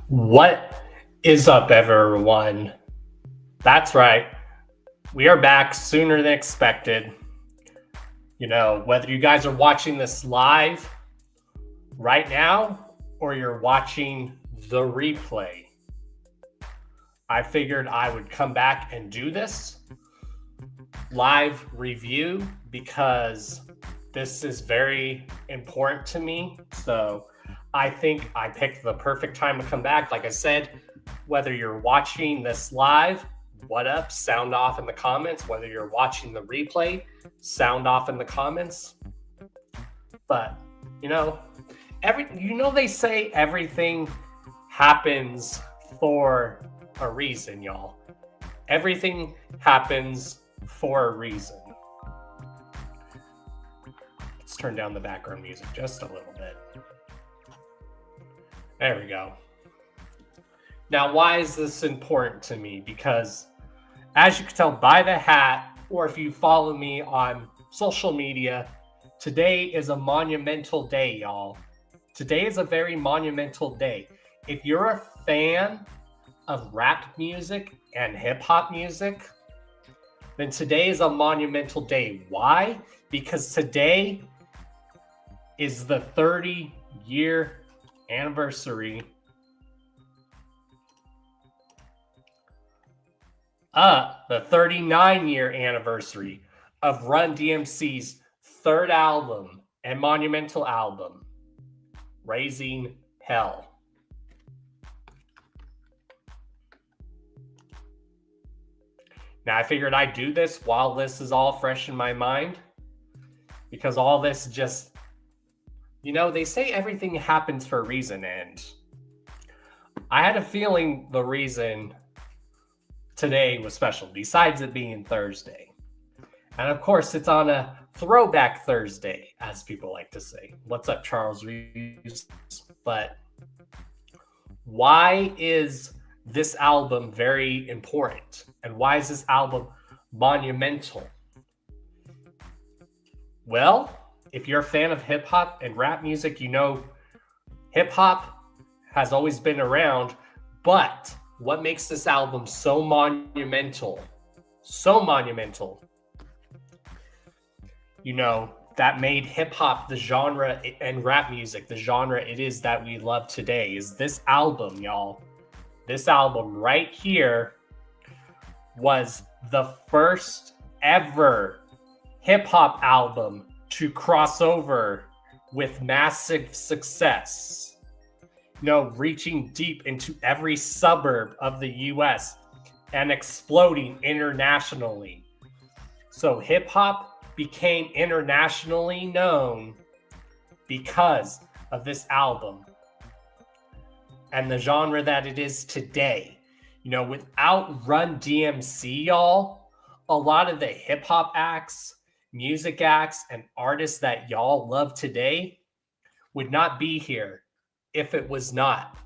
What is up, everyone? That's right. We are back sooner than expected. Whether you guys are watching this live right now or you're watching the replay, I figured I would come back and do this live review because this is very important to me. So I think I picked the perfect time to come back. Like I said, whether you're watching this live, what up? Sound off in the comments. Whether you're watching the replay, sound off in the comments. But they say everything happens for a reason, y'all. Everything happens for a reason. Let's turn down the background music just a little bit. There we go. Now, why is this important to me? Because as you can tell by the hat, or if you follow me on social media, today is a monumental day, y'all. Today is a very monumental day. If you're a fan of rap music and hip hop music, then today is a monumental day. Why? Because today is the 30-year anniversary the 39-year anniversary of Run DMC's third album and monumental album, Raising Hell. Now, I figured I'd do this while this is all fresh in my mind, because all this just, they say everything happens for a reason, and I had a feeling the reason today was special, besides it being Thursday. And of course, it's on a throwback Thursday, as people like to say. What's up, Charles Reeves? But why is this album very important? And why is this album monumental? Well, if you're a fan of hip hop and rap music, hip hop has always been around, but what makes this album so monumental, that made hip hop the genre and rap music the genre it is that we love today, is this album, y'all. This album right here was the first ever hip hop album to cross over with massive success. Reaching deep into every suburb of the US and exploding internationally. So hip hop became internationally known because of this album and the genre that it is today. Without Run DMC, y'all, a lot of the hip hop acts, music acts, and artists that y'all love today would not be here if it was not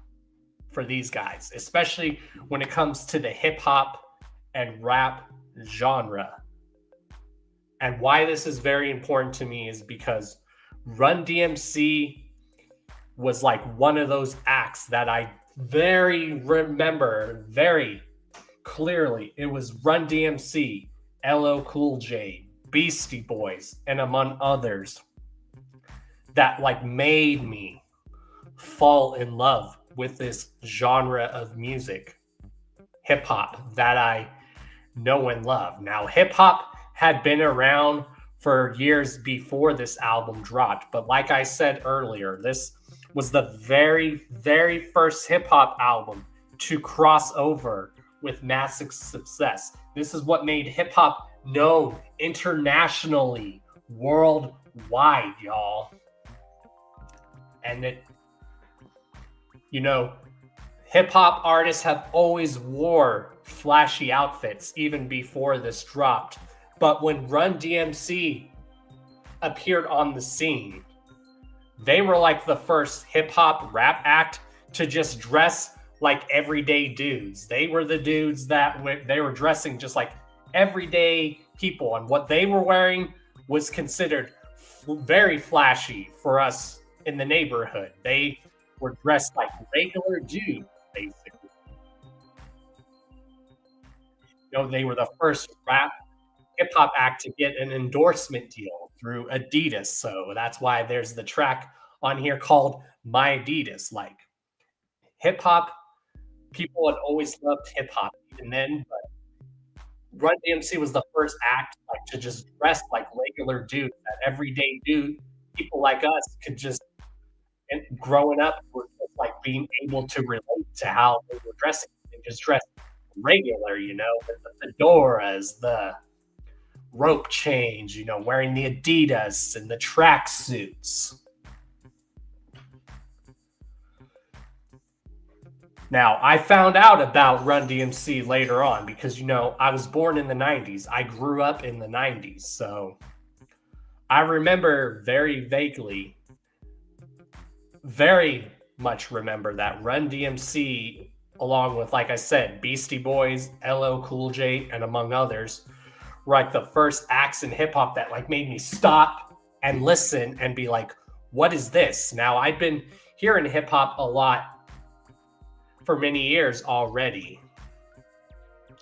for these guys, especially when it comes to the hip hop and rap genre. And why this is very important to me is because Run DMC was like one of those acts that I remember very clearly. It was Run DMC, LL Cool J, Beastie Boys, and among others that made me fall in love with this genre of music, hip hop, that I know and love. Now, hip hop had been around for years before this album dropped, but like I said earlier, this was the very, very first hip hop album to cross over with massive success. This is what made hip hop known internationally, worldwide, y'all. And hip hop artists have always wore flashy outfits even before this dropped. But when Run DMC appeared on the scene, they were like the first hip hop rap act to just dress like everyday dudes. They were the dudes that they were dressing just like everyday people, and what they were wearing was considered very flashy for us in the neighborhood. They were dressed like regular dudes. basically. They were the first rap hip hop act to get an endorsement deal through Adidas. So that's why there's the track on here called My Adidas. Like hip hop, people had always loved hip hop even then, but Run DMC was the first act like to just dress like regular dudes, that everyday dude, people like us could just and growing up were just like being able to relate to how they were dressing. They just dressed regular, with the fedoras, the rope chains, wearing the Adidas and the track suits. Now, I found out about Run DMC later on because, I was born in the 90s. I grew up in the 90s. So I remember very vaguely, very much remember that Run DMC, along with, like I said, Beastie Boys, LL Cool J, and among others, were like the first acts in hip hop that like made me stop and listen and be like, what is this? Now, I've been hearing hip hop a lot for many years already,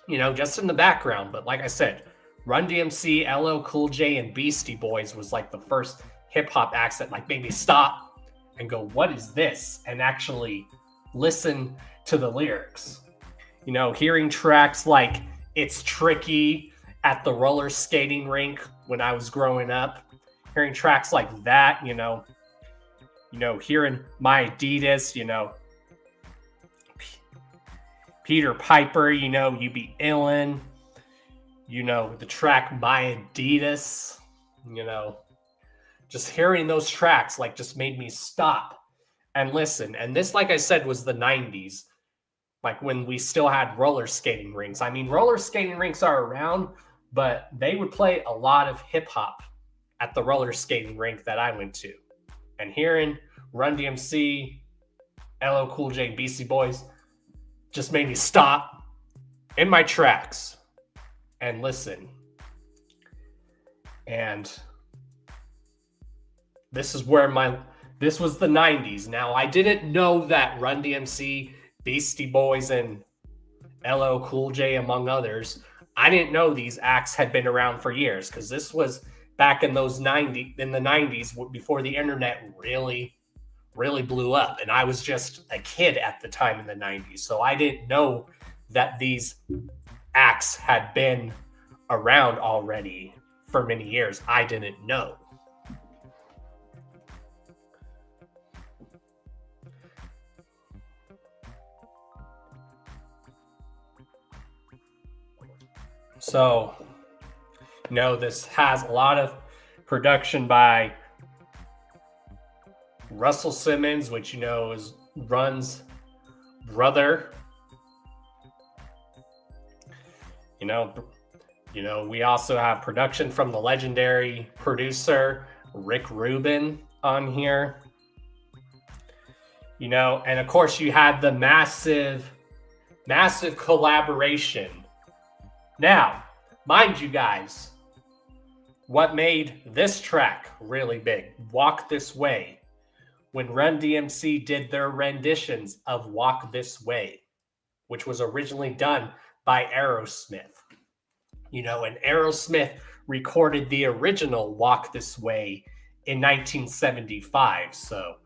just in the background. But like I said, Run DMC, LL Cool J, and Beastie Boys was like the first hip hop acts that like made me stop and go, what is this? And actually listen to the lyrics. Hearing tracks like It's Tricky at the roller skating rink when I was growing up, hearing tracks like that, hearing My Adidas, Peter Piper, You Be Illin, the track My Adidas, just hearing those tracks like just made me stop and listen. And this, like I said, was the 90s, like when we still had roller skating rinks. I mean, roller skating rinks are around, but they would play a lot of hip hop at the roller skating rink that I went to. And hearing Run DMC, LL Cool J, Beastie Boys just made me stop in my tracks and listen. And this was the 90s. Now, I didn't know that Run DMC, Beastie Boys, and LL Cool J, among others, I didn't know these acts had been around for years, because this was back in the 90s, before the internet really blew up. And I was just a kid at the time in the 90s. So I didn't know that these acts had been around already for many years. I didn't know. So, this has a lot of production by Russell Simmons, which is Run's brother. We also have production from the legendary producer Rick Rubin on here. And of course you had the massive collaboration. Now, mind you guys, what made this track really big, Walk This Way, when Run DMC did their renditions of Walk This Way, which was originally done by Aerosmith. And Aerosmith recorded the original Walk This Way in 1975. So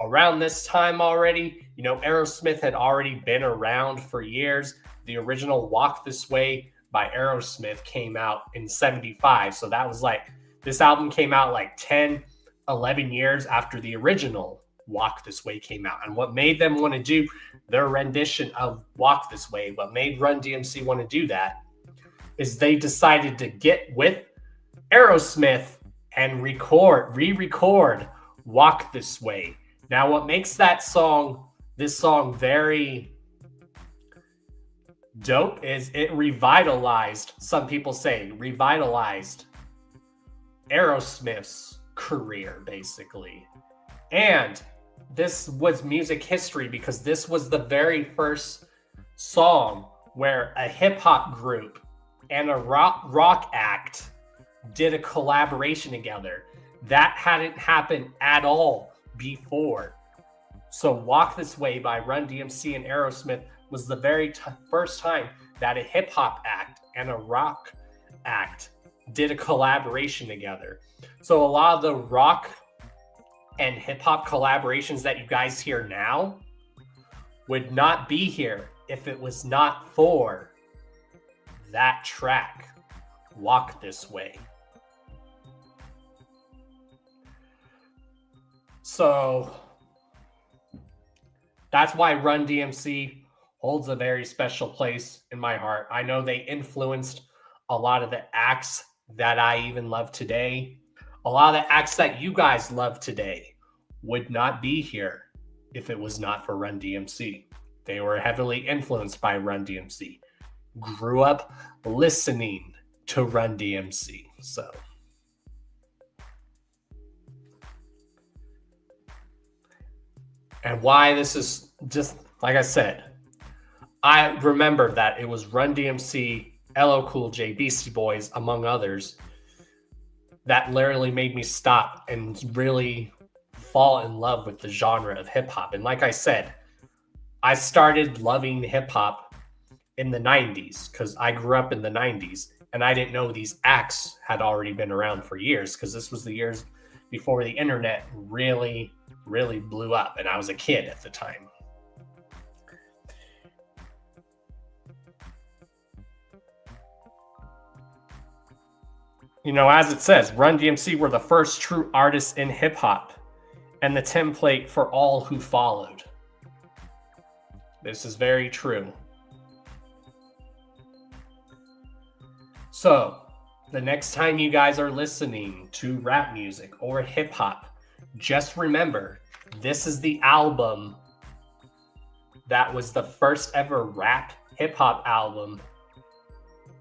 around this time already, Aerosmith had already been around for years. The original Walk This Way by Aerosmith came out in 75. So that was like, this album came out like 10, 11 years after the original Walk This Way came out. And what made them want to do their rendition of Walk This Way, what made Run DMC want to do that, is they decided to get with Aerosmith and re-record Walk This Way. Now, what makes this song very dope is it revitalized, some people say, revitalized Aerosmith's career, basically. And this was music history because this was the very first song where a hip-hop group and a rock act did a collaboration together. That hadn't happened at all before. So Walk This Way by Run DMC and Aerosmith was the very first time that a hip hop act and a rock act did a collaboration together. So a lot of the rock and hip hop collaborations that you guys hear now would not be here if it was not for that track, Walk This Way. So that's why Run DMC holds a very special place in my heart. I know they influenced a lot of the acts that I even love today. A lot of the acts that you guys love today would not be here if it was not for Run DMC. They were heavily influenced by Run DMC. Grew up listening to Run DMC. So and why this is just, like I said, I remember that it was Run DMC, LL Cool J, Beastie Boys, among others, that literally made me stop and really fall in love with the genre of hip hop. And like I said, I started loving hip hop in the 90s because I grew up in the 90s and I didn't know these acts had already been around for years because this was the years before the internet really blew up, and I was a kid at the time. You know, as it says, Run DMC were the first true artists in hip hop and the template for all who followed. This is very true. So, the next time you guys are listening to rap music or hip hop, just remember, this is the album that was the first ever rap hip hop album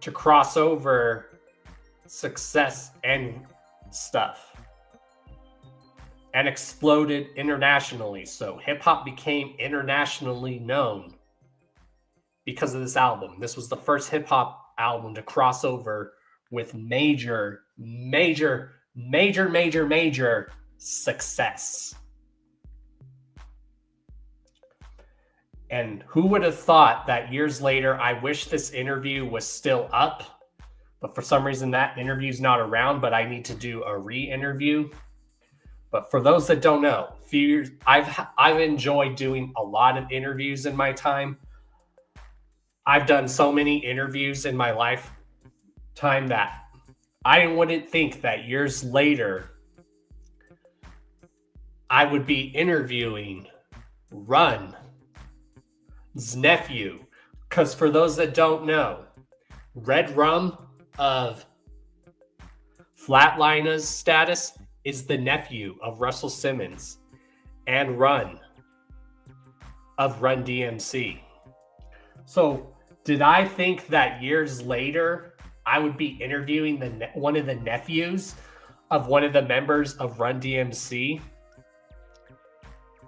to cross over success and stuff and exploded internationally. So hip hop became internationally known because of this album. This was the first hip hop album to cross over with major success. And who would have thought that years later, I wish this interview was still up, but for some reason that interview's not around, but I need to do a re-interview. But for those that don't know, a few years, I've enjoyed doing a lot of interviews in my time. I've done so many interviews in my lifetime that I wouldn't think that years later I would be interviewing Run's nephew. Because for those that don't know, Red Rum of Flatliner's status is the nephew of Russell Simmons and Run of Run DMC. So did I think that years later I would be interviewing one of the nephews of one of the members of Run DMC?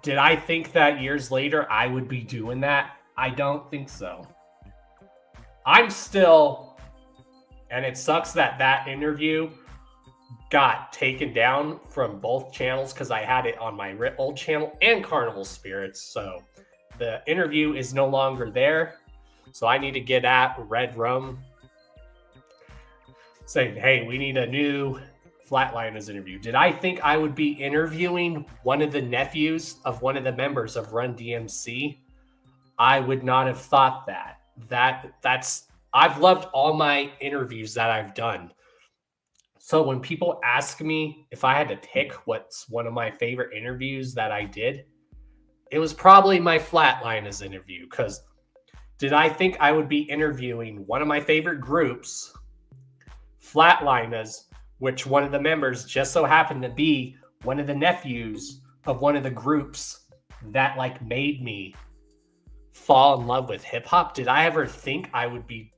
Did I think that years later I would be doing that? I don't think so. I'm still, and it sucks that that interview got taken down from both channels because I had it on my old channel and Carnival Spirits. So the interview is no longer there. So I need to get at Red Rum saying, hey, we need a new Flatliners interview. Did I think I would be interviewing one of the nephews of one of the members of Run DMC? I would not have thought that. I've loved all my interviews that I've done. So when people ask me if I had to pick what's one of my favorite interviews that I did, it was probably my Flatliners interview. Because did I think I would be interviewing one of my favorite groups, Flatliners, which one of the members just so happened to be one of the nephews of one of the groups that like made me fall in love with hip hop? Did I ever think I would be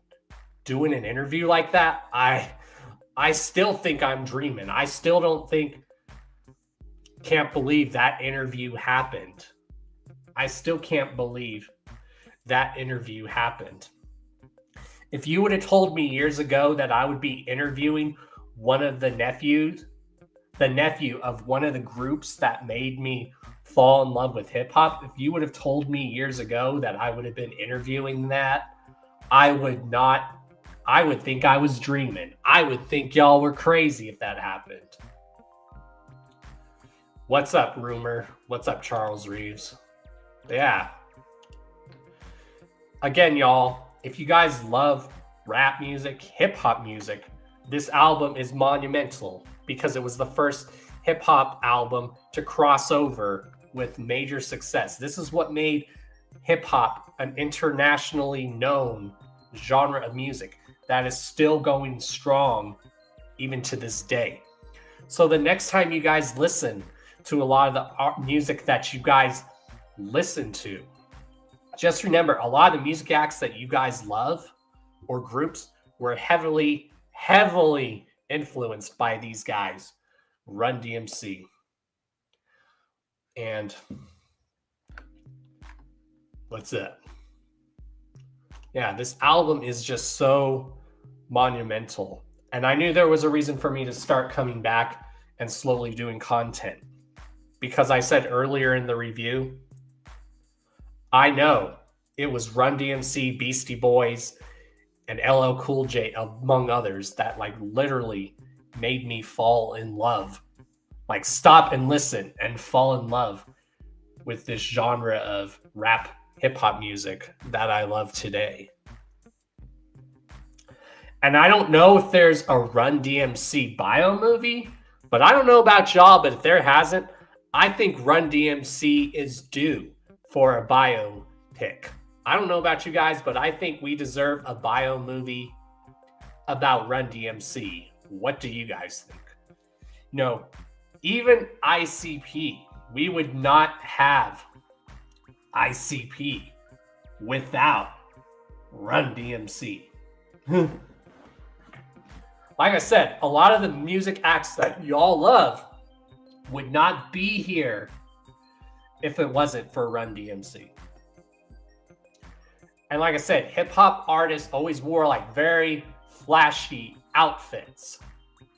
doing an interview like that? I still think I'm dreaming. I still can't believe that interview happened. I still can't believe that interview happened. If you would have told me years ago that I would be interviewing one of the nephew of one of the groups that made me fall in love with hip hop. If you would have told me years ago that I would have been interviewing that, I would think I was dreaming. I would think y'all were crazy if that happened. What's up, Rumor? What's up, Charles Reeves? Yeah. Again, y'all, if you guys love rap music, hip hop music, this album is monumental because it was the first hip hop album to cross over with major success. This is what made hip hop an internationally known genre of music that is still going strong even to this day. So the next time you guys listen to a lot of the music that you guys listen to, just remember a lot of the music acts that you guys love or groups were heavily influenced by these guys, Run DMC. And what's it? Yeah, this album is just so monumental. And I knew there was a reason for me to start coming back and slowly doing content. Because I said earlier in the review, I know it was Run DMC, Beastie Boys, and LL Cool J, among others, that like literally made me fall in love. Like stop and listen and fall in love with this genre of rap hip hop music that I love today. And I don't know if there's a Run DMC bio movie, but I don't know about y'all, but if there hasn't, I think Run DMC is due for a biopic. I don't know about you guys, but I think we deserve a bio movie about Run DMC. What do you guys think? No, even ICP, we would not have ICP without Run DMC. Like I said, a lot of the music acts that y'all love would not be here if it wasn't for Run DMC. And like I said, hip hop artists always wore like very flashy outfits,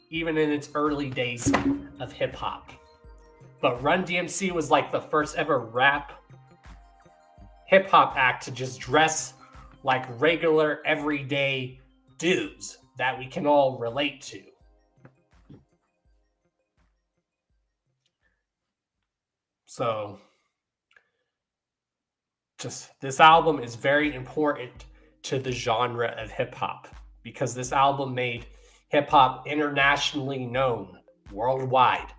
even in its early days of hip hop. But Run DMC was like the first ever rap hip hop act to just dress like regular everyday dudes that we can all relate to. So just this album is very important to the genre of hip hop because this album made hip hop internationally known worldwide.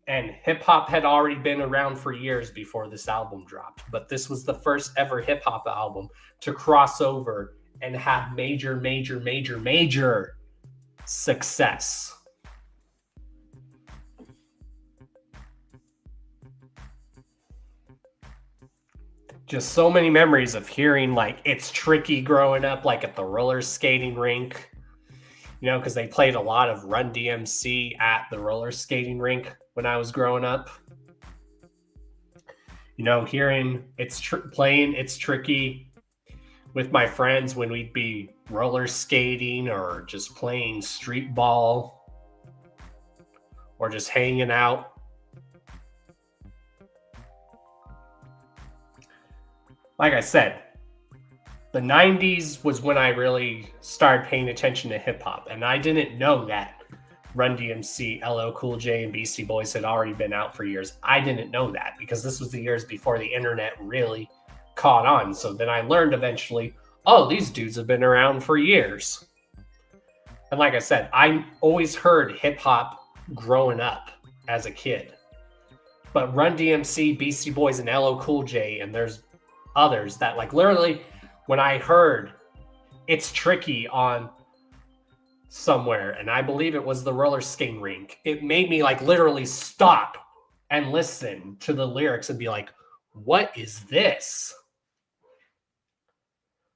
And hip hop had already been around for years before this album dropped, but this was the first ever hip hop album to cross over and have major success. Just so many memories of hearing like It's Tricky growing up, like at the roller skating rink, you know, because they played a lot of Run DMC at the roller skating rink when I was growing up. You know, hearing playing It's Tricky with my friends when we'd be roller skating or just playing street ball or just hanging out. Like I said, the 90s was when I really started paying attention to hip hop. And I didn't know that Run DMC, LL Cool J, and Beastie Boys had already been out for years. I didn't know that because this was the years before the internet really caught on. So then I learned eventually, oh, these dudes have been around for years. And like I said, I always heard hip hop growing up as a kid. But Run DMC, Beastie Boys, and LL Cool J, and there's others that like literally when I heard It's Tricky on somewhere, and I believe it was the roller skating rink, it made me like literally stop and listen to the lyrics and be like, what is this?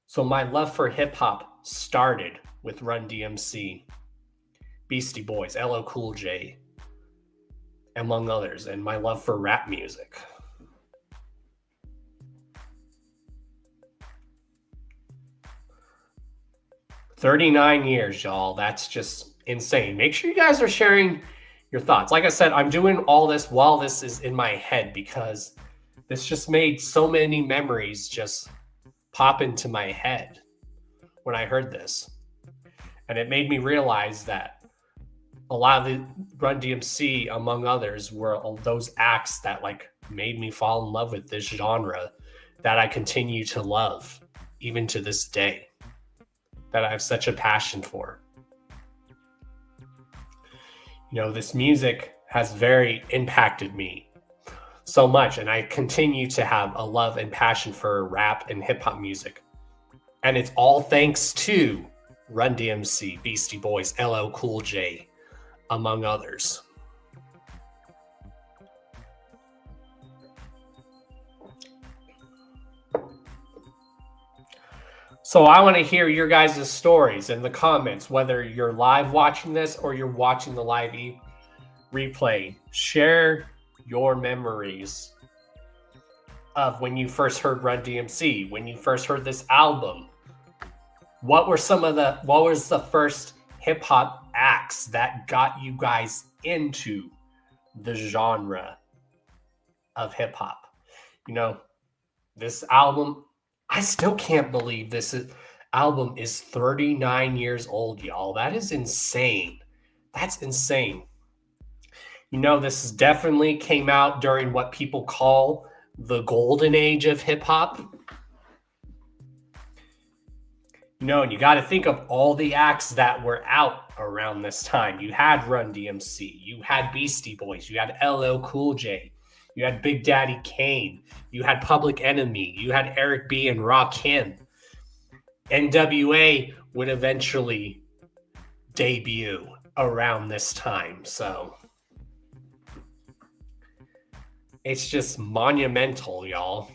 So my love for hip hop started with Run DMC, Beastie Boys, LL Cool J, among others, and my love for rap music. "39 years, y'all. That's just insane. Make sure you guys are sharing your thoughts. Like I said, I'm doing all this while this is in my head because this just made so many memories just pop into my head when I heard this. And it made me realize that a lot of the Run DMC, among others, were those acts that like made me fall in love with this genre that I continue to love even to this day, that I have such a passion for. You know, this music has very impacted me so much, and I continue to have a love and passion for rap and hip hop music. And it's all thanks to Run DMC, Beastie Boys, LL Cool J, among others. So I want to hear your guys' stories in the comments, whether you're live watching this or you're watching the live replay. Share your memories of when you first heard Run DMC, when you first heard this album. What was the first hip hop acts that got you guys into the genre of hip hop? You know, this album, I still can't believe album is 39 years old, y'all. That is insane. That's insane. You know, this definitely came out during what people call the golden age of hip hop. You know, and you got to think of all the acts that were out around this time. You had Run DMC, you had Beastie Boys, you had LL Cool J, you had Big Daddy Kane, you had Public Enemy, you had Eric B. and Rakim. NWA would eventually debut around this time. So it's just monumental, y'all.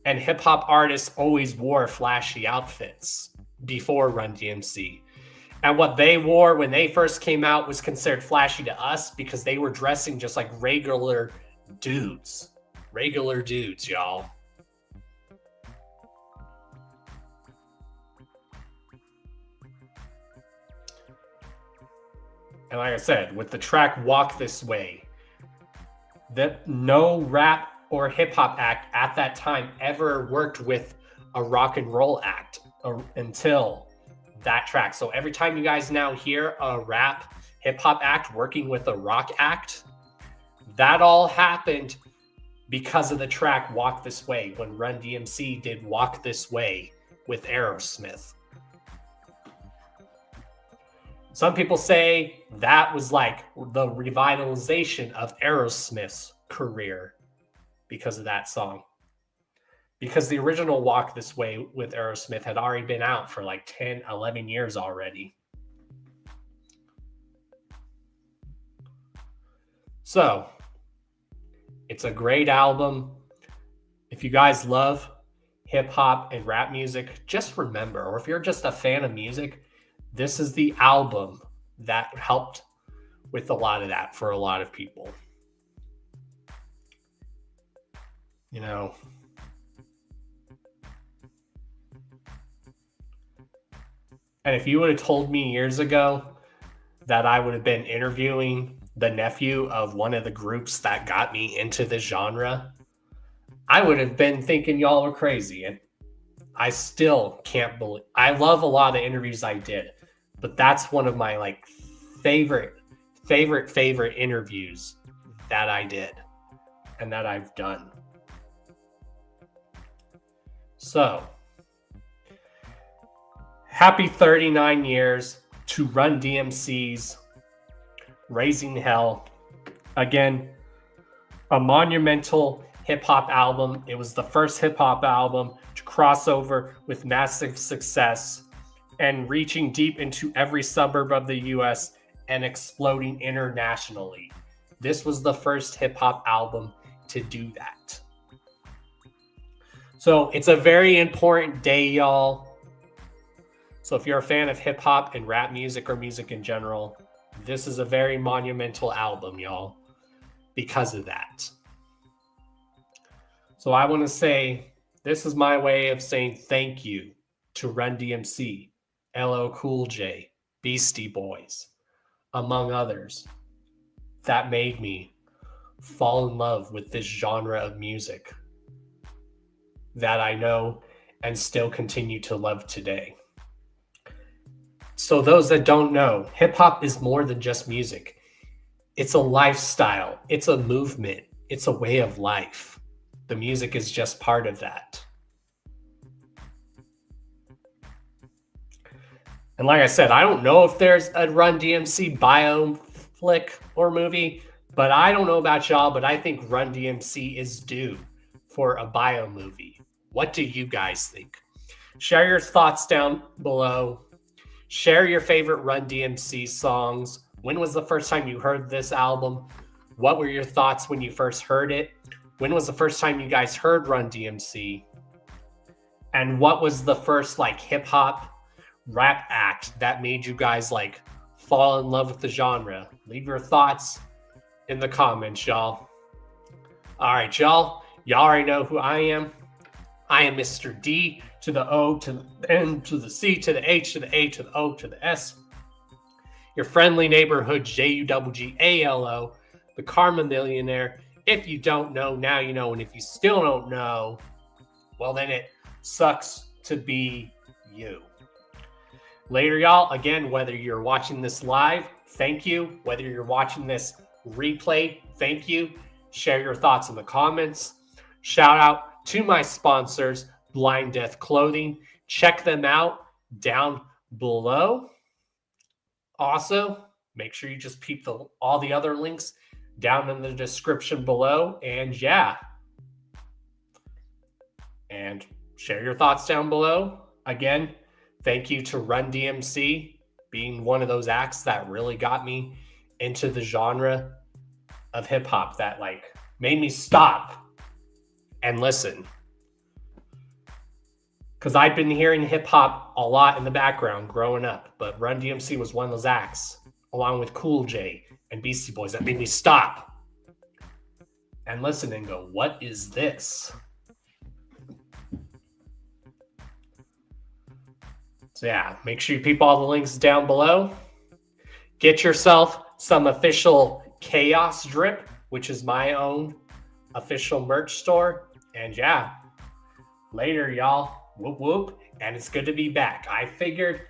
And hip hop artists always wore flashy outfits before Run DMC. And what they wore when they first came out was considered flashy to us because they were dressing just like regular dudes. Regular dudes, y'all. And like I said, with the track Walk This Way, that no rap or hip hop act at that time ever worked with a rock and roll act until that track. So every time you guys now hear a rap hip hop act working with a rock act, that all happened because of the track Walk This Way, when Run DMC did Walk This Way with Aerosmith. Some people say that was like the revitalization of Aerosmith's career because of that song. Because the original Walk This Way with Aerosmith had already been out for like 10, 11 years already. So, it's a great album. If you guys love hip hop and rap music, just remember, or if you're just a fan of music, this is the album that helped with a lot of that for a lot of people. You know, and if you would have told me years ago that I would have been interviewing the nephew of one of the groups that got me into the genre, I would have been thinking y'all were crazy. And I still can't believe, I love a lot of the interviews I did, but that's one of my like favorite interviews that I did and that I've done. So, happy 39 years to Run DMC's Raising Hell. Again, a monumental hip-hop album. It was the first hip-hop album to cross over with massive success and reaching deep into every suburb of the US and exploding internationally. This was the first hip-hop album to do that. So it's a very important day, y'all. So if you're a fan of hip hop and rap music or music in general, this is a very monumental album, y'all, because of that. So I want to say, this is my way of saying thank you to Run DMC, LL Cool J, Beastie Boys, among others, that made me fall in love with this genre of music that I know and still continue to love today. So those that don't know, hip hop is more than just music. It's a lifestyle. It's a movement. It's a way of life. The music is just part of that. And like I said, I don't know if there's a Run DMC bio flick or movie, but I don't know about y'all, but I think Run DMC is due for a bio movie. What do you guys think? Share your thoughts down below. Share your favorite Run DMC songs. When was the first time you heard this album? What were your thoughts when you first heard it? When was the first time you guys heard Run DMC? And what was the first like hip hop rap act that made you guys like fall in love with the genre? Leave your thoughts in the comments, y'all. All right, y'all. Y'all already know who I am. I am Mr. D to the O to the N to the C to the H to the A to the O to the S. Your friendly neighborhood JUGGALO, the Karma Millionaire. If you don't know, now you know. And if you still don't know, well, then it sucks to be you. Later, y'all. Again, whether you're watching this live, thank you. Whether you're watching this replay, thank you. Share your thoughts in the comments. Shout out to my sponsors, Blind Death Clothing. Check them out down below. Also, make sure you just peep all the other links down in the description below. And yeah. And share your thoughts down below. Again, thank you to Run DMC being one of those acts that really got me into the genre of hip hop that like made me stop and listen. Because I'd been hearing hip hop a lot in the background growing up, but Run DMC was one of those acts, along with Cool J and Beastie Boys, that made me stop and listen and go, what is this? So yeah, make sure you peep all the links down below. Get yourself some official Chaos Drip, which is my own official merch store. And yeah, later, y'all. Whoop, whoop. And it's good to be back. I figured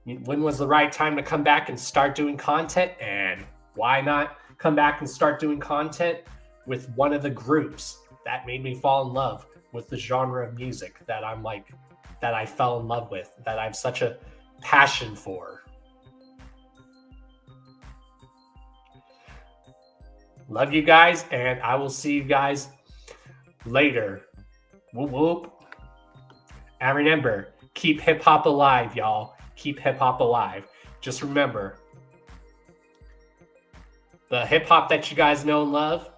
when was the right time to come back and start doing content? And why not come back and start doing content with one of the groups that made me fall in love with the genre of music that I'm like, that I fell in love with, that I have such a passion for. Love you guys, and I will see you guys later. Whoop, whoop. And remember, keep hip hop alive, y'all. Keep hip hop alive. Just remember, the hip hop that you guys know and love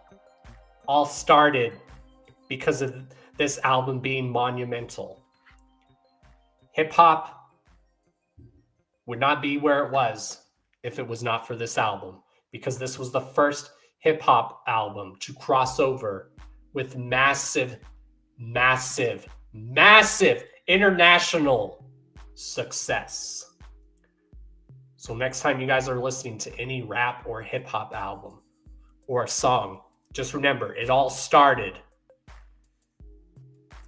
all started because of this album being monumental. Hip hop would not be where it was if it was not for this album, because this was the first hip hop album to cross over with massive international success. So next time you guys are listening to any rap or hip hop album or a song, just remember it all started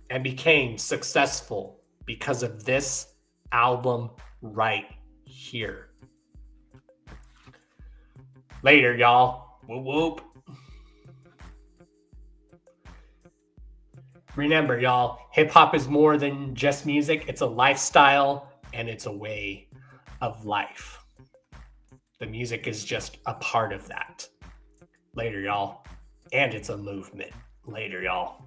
and became successful because of this album right here. Later, y'all. Whoop whoop. Remember, y'all, hip-hop is more than just music. It's a lifestyle, and it's a way of life. The music is just a part of that. Later, y'all. And it's a movement. Later, y'all.